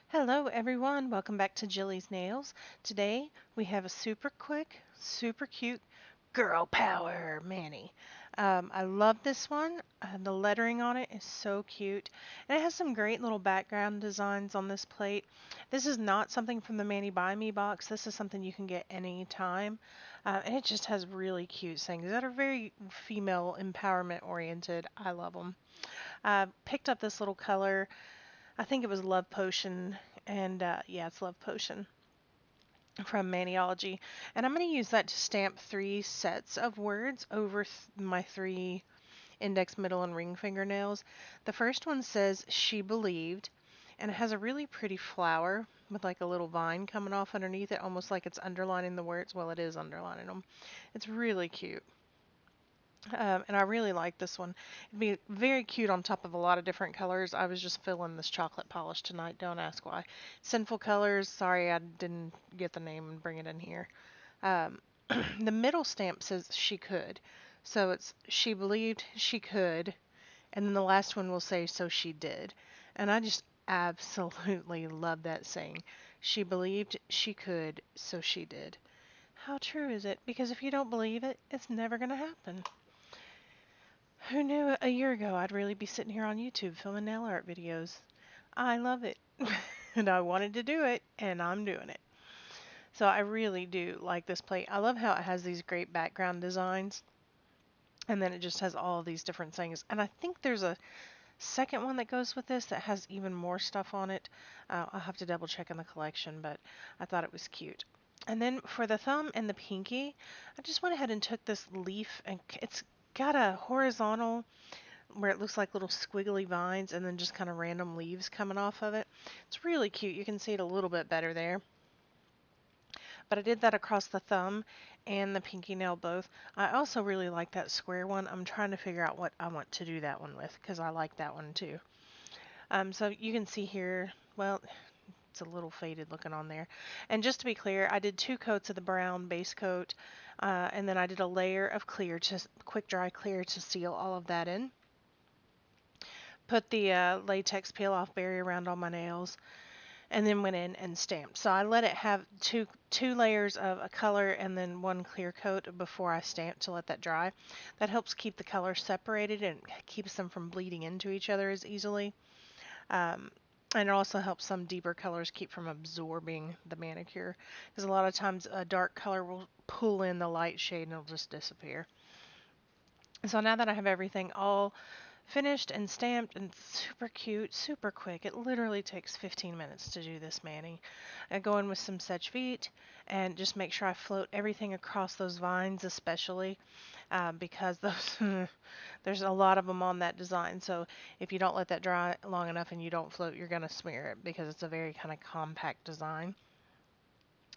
Hello everyone, welcome back to Jilly's Nails. Today we have a super quick, super cute girl power Manny. I love this one. The lettering on it is so cute. And it has some great little background designs on this plate. This is not something from the Manny Buy Me box. This is something you can get anytime. And it just has really cute things that are very female empowerment oriented. I love them. Picked up this little color. I think it was Love Potion, and yeah, it's Love Potion from Maniology. And I'm going to use that to stamp three sets of words over my three index, middle, and ring fingernails. The first one says, She Believed, and it has a really pretty flower with like a little vine coming off underneath it, almost like it's underlining the words. Well, it is underlining them. It's really cute. And I really like this one. It'd be very cute on top of a lot of different colors. I was just feeling this chocolate polish tonight. Don't ask why. Sinful Colors. Sorry I didn't get the name and bring it in here. Um, the middle stamp says she could. So it's she believed she could. And then the last one will say so she did. And I just absolutely love that saying. She believed she could, so she did. How true is it? Because if you don't believe it, it's never going to happen. Who knew a year ago I'd really be sitting here on YouTube filming nail art videos? I love it. And I wanted to do it, and I'm doing it. So I really do like this plate. I love how it has these great background designs, and then it just has all these different things. And I think there's a second one that goes with this that has even more stuff on it. I'll have to double check in the collection, but I thought it was cute. And then for the thumb and the pinky, I just went ahead and took this leaf, and it's got a horizontal where it looks like little squiggly vines and then just kind of random leaves coming off of it. It's really cute. You can see it a little bit better there. But I did that across the thumb and the pinky nail both. I also really like that square one. I'm trying to figure out what I want to do that one with because I like that one too. So you can see here, well, it's a little faded looking on there. And just to be clear, I did two coats of the brown base coat, and then I did a layer of clear, just quick dry clear to seal all of that in. Put the latex peel off berry around all my nails, and then went in and stamped. So I let it have two layers of a color and then one clear coat before I stamped to let that dry. That helps keep the colors separated and keeps them from bleeding into each other as easily. Um, and it also helps some deeper colors keep from absorbing the manicure, because a lot of times a dark color will pull in the light shade and it'll just disappear. So now that I have everything all finished and stamped and super cute, super quick. It literally takes 15 minutes to do this, Manny. I go in with some Seche Vite and just make sure I float everything across those vines, especially because those there's a lot of them on that design. So if you don't let that dry long enough and you don't float, you're gonna smear it because it's a very kind of compact design.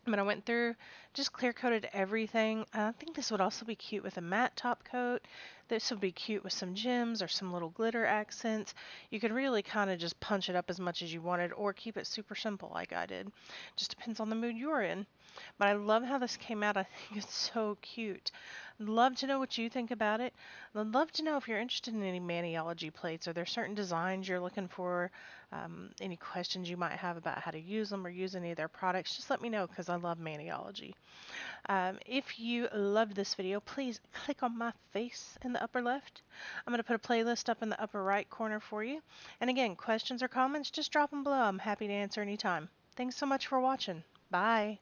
But I went through, just clear coated everything. I think this would also be cute with a matte top coat. This would be cute with some gems or some little glitter accents. You could really kind of just punch it up as much as you wanted or keep it super simple like I did. Just depends on the mood you're in. But I love how this came out. I think it's so cute. I'd love to know what you think about it. I'd love to know if you're interested in any maniology plates. Are there certain designs you're looking for? Any questions you might have about how to use them or use any of their products? Just let me know because I love maniology. If you loved this video, please click on my face in the upper left. I'm going to put a playlist up in the upper right corner for you. And again, questions or comments, just drop them below. I'm happy to answer anytime. Thanks so much for watching. Bye.